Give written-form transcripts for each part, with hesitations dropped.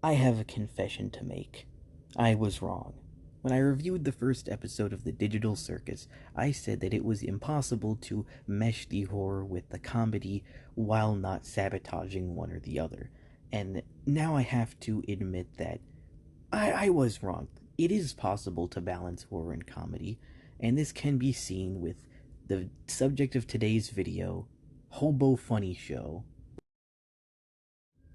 I have a confession to make. I was wrong. When I reviewed the first episode of the Digital Circus, I said that it was impossible to mesh the horror with the comedy while not sabotaging one or the other. And now I have to admit that I was wrong. It is possible to balance horror and comedy, and this can be seen with the subject of today's video, Hobo Funny Show.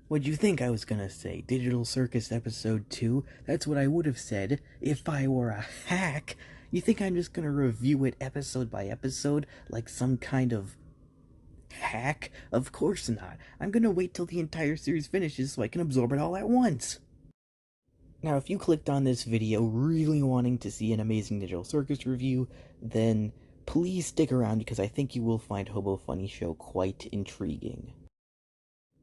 What'd you think I was gonna say? Digital Circus Episode 2? That's what I would have said if I were a hack. You think I'm just gonna review it episode by episode like some kind of hack? Of course not. I'm gonna wait till the entire series finishes so I can absorb it all at once. Now, if you clicked on this video really wanting to see an amazing Digital Circus review, then please stick around because I think you will find Hobo Funny Show quite intriguing.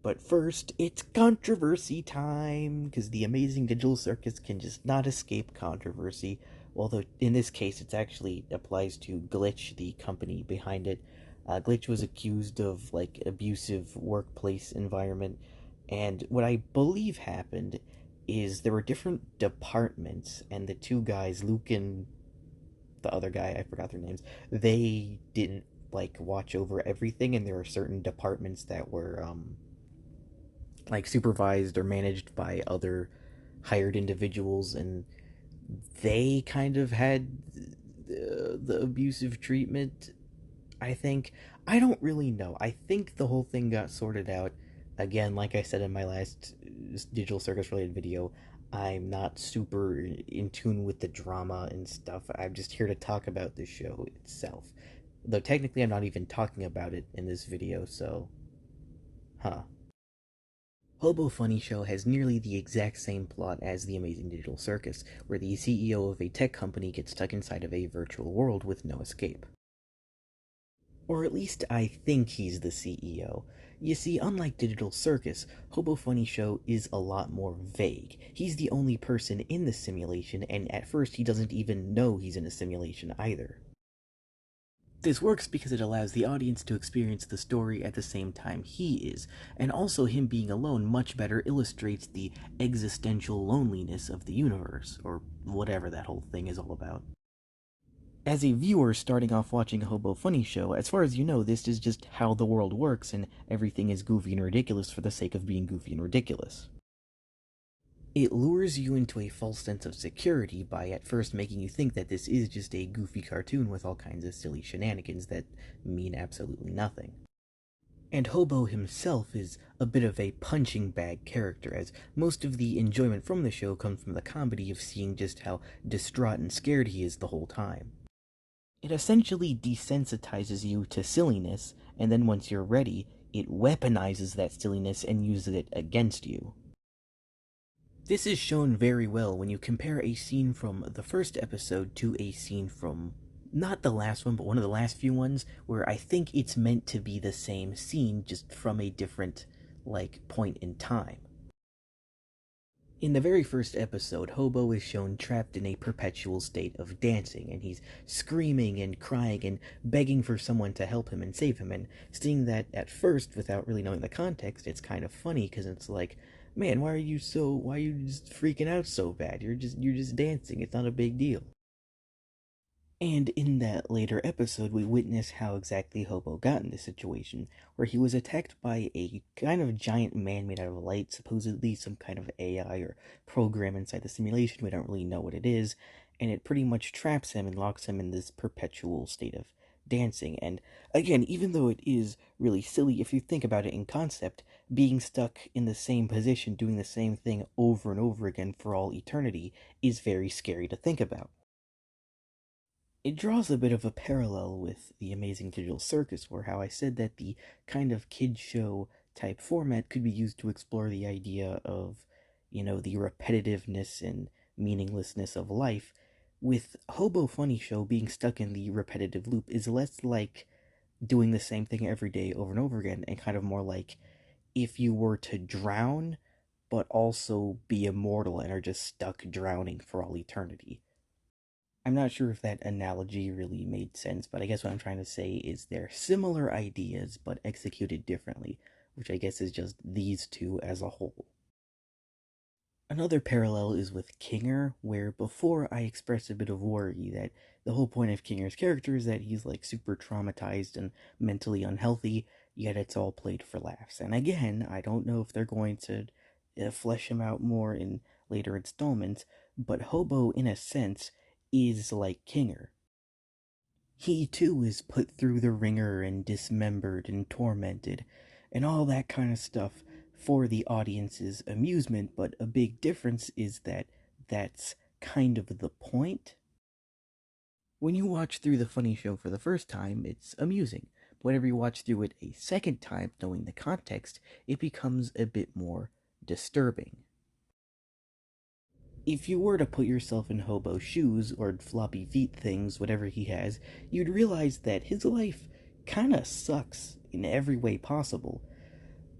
But first, it's controversy time, because the amazing Digital Circus can just not escape controversy, although in this case it actually applies to Glitch, the company behind it. Glitch was accused of, abusive workplace environment, and what I believe happened is there were different departments, and the two guys, Luke and the other guy, I forgot their names, they didn't, watch over everything, and there were certain departments that were, supervised or managed by other hired individuals, and they kind of had the abusive treatment. I think I don't really know. I think the whole thing got sorted out. Again, like I said in my last Digital Circus related video, I'm not super in tune with the drama and stuff. I'm just here to talk about the show itself, though technically I'm not even talking about it in this video, so huh. Hobo Funny Show has nearly the exact same plot as The Amazing Digital Circus, where the CEO of a tech company gets stuck inside of a virtual world with no escape. Or at least I think he's the CEO. You see, unlike Digital Circus, Hobo Funny Show is a lot more vague. He's the only person in the simulation, and at first he doesn't even know he's in a simulation either. This works because it allows the audience to experience the story at the same time he is, and also him being alone much better illustrates the existential loneliness of the universe, or whatever that whole thing is all about. As a viewer starting off watching a Hobo Funny Show, as far as you know, this is just how the world works, and everything is goofy and ridiculous for the sake of being goofy and ridiculous. It lures you into a false sense of security by at first making you think that this is just a goofy cartoon with all kinds of silly shenanigans that mean absolutely nothing. And Hobo himself is a bit of a punching bag character, as most of the enjoyment from the show comes from the comedy of seeing just how distraught and scared he is the whole time. It essentially desensitizes you to silliness, and then once you're ready, it weaponizes that silliness and uses it against you. This is shown very well when you compare a scene from the first episode to a scene from, not the last one, but one of the last few ones, where I think it's meant to be the same scene, just from a different, point in time. In the very first episode, Hobo is shown trapped in a perpetual state of dancing, and he's screaming and crying and begging for someone to help him and save him, and seeing that at first, without really knowing the context, it's kind of funny, because it's like, man, why are you just freaking out so bad? You're just dancing, it's not a big deal. And in that later episode, we witness how exactly Hobo got in this situation, where he was attacked by a kind of giant man made out of light, supposedly some kind of AI or program inside the simulation. We don't really know what it is, and it pretty much traps him and locks him in this perpetual state of dancing. And again, even though it is really silly, if you think about it in concept, being stuck in the same position, doing the same thing over and over again for all eternity, is very scary to think about. It draws a bit of a parallel with The Amazing Digital Circus, where how I said that the kind of kid show type format could be used to explore the idea of, the repetitiveness and meaninglessness of life. With Hobo Funny Show, being stuck in the repetitive loop is less like doing the same thing every day over and over again, and kind of more like if you were to drown, but also be immortal and are just stuck drowning for all eternity. I'm not sure if that analogy really made sense, but I guess what I'm trying to say is they're similar ideas but executed differently, which I guess is just these two as a whole. Another parallel is with Kinger, where before I expressed a bit of worry that the whole point of Kinger's character is that he's like super traumatized and mentally unhealthy, yet it's all played for laughs. And again, I don't know if they're going to flesh him out more in later installments, but Hobo, in a sense, is like Kinger. He too is put through the ringer and dismembered and tormented and all that kind of stuff for the audience's amusement, but a big difference is that that's kind of the point. When you watch through the funny show for the first time, it's amusing. But whenever you watch through it a second time, knowing the context, it becomes a bit more disturbing. If you were to put yourself in Hobo's shoes, or floppy feet things, whatever he has, you'd realize that his life kinda sucks in every way possible.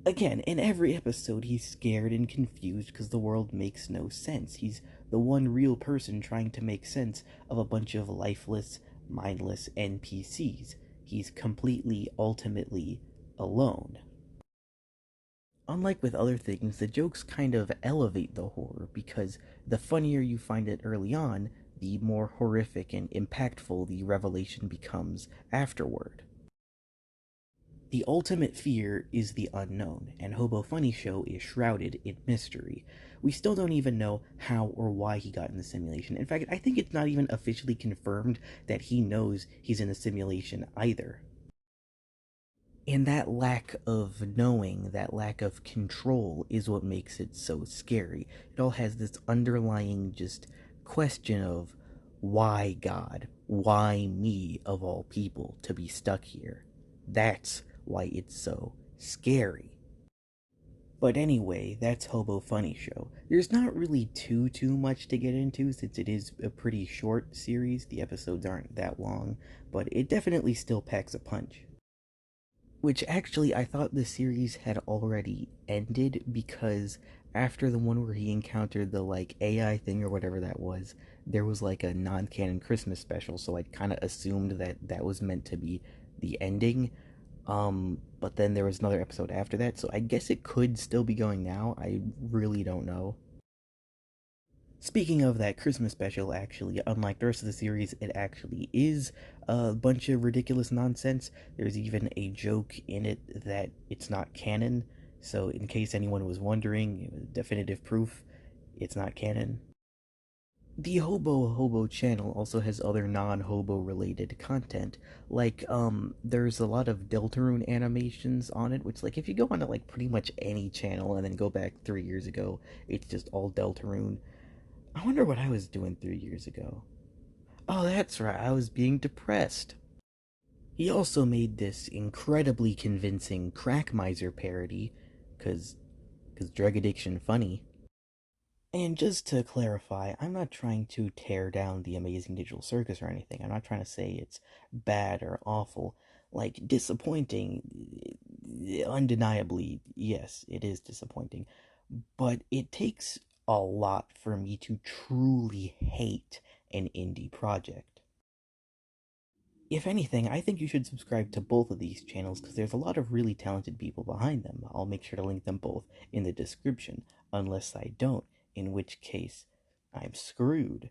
Again, in every episode, he's scared and confused because the world makes no sense. He's the one real person trying to make sense of a bunch of lifeless, mindless NPCs. He's completely, ultimately alone. Unlike with other things, the jokes kind of elevate the horror because the funnier you find it early on, the more horrific and impactful the revelation becomes afterward. The ultimate fear is the unknown, and Hobo Funny Show is shrouded in mystery. We still don't even know how or why he got in the simulation. In fact, I think it's not even officially confirmed that he knows he's in a simulation either. And that lack of knowing, that lack of control, is what makes it so scary. It all has this underlying just question of why God? Why me, of all people, to be stuck here? That's why it's so scary. But anyway, that's Hobo Funny Show. There's not really too much to get into since it is a pretty short series. The episodes aren't that long, but it definitely still packs a punch. Which actually, I thought the series had already ended because after the one where he encountered the like AI thing or whatever that was, there was like a non-canon Christmas special, so I kind of assumed that that was meant to be the ending. But then there was another episode after that, so I guess it could still be going now. I really don't know. Speaking of that Christmas special, actually, unlike the rest of the series, it actually is a bunch of ridiculous nonsense. There's even a joke in it that it's not canon, so in case anyone was wondering, definitive proof, it's not canon. The Hobo channel also has other non-Hobo related content. Like, there's a lot of Deltarune animations on it, which, like, if you go on to, like, pretty much any channel and then go back 3 years ago, it's just all Deltarune. I wonder what I was doing 3 years ago. Oh, that's right, I was being depressed. He also made this incredibly convincing Crack Miser parody, cause drug addiction funny. And just to clarify, I'm not trying to tear down the Amazing Digital Circus or anything. I'm not trying to say it's bad or awful. Like, disappointing, undeniably, yes, it is disappointing. But it takes a lot for me to truly hate an indie project. If anything, I think you should subscribe to both of these channels because there's a lot of really talented people behind them. I'll make sure to link them both in the description, unless I don't, in which case, I'm screwed.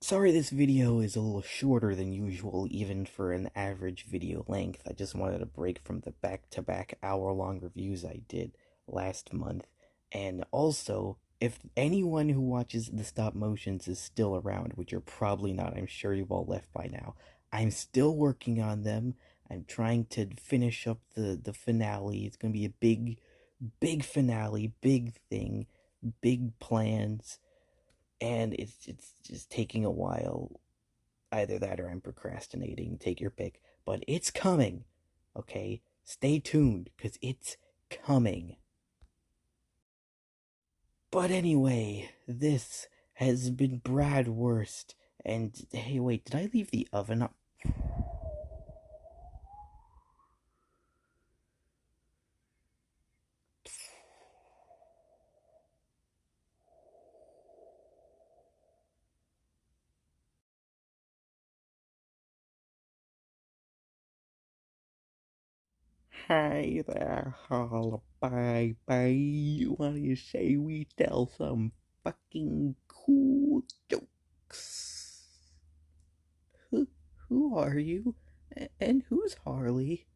Sorry this video is a little shorter than usual, even for an average video length. I just wanted a break from the back-to-back hour-long reviews I did last month. And also, if anyone who watches the stop motions is still around, which you're probably not, I'm sure you've all left by now, I'm still working on them. I'm trying to finish up the finale. It's going to be a big finale, big thing, big plans, and it's just taking a while. Either that or I'm procrastinating. Take your pick, but it's coming. Okay, stay tuned because it's coming. But anyway, this has been Brad Worst. And hey, wait, did I leave the oven up? Hey there, Hollaby. What do you say we tell some fucking cool jokes? Who, who are you? And who's Harley?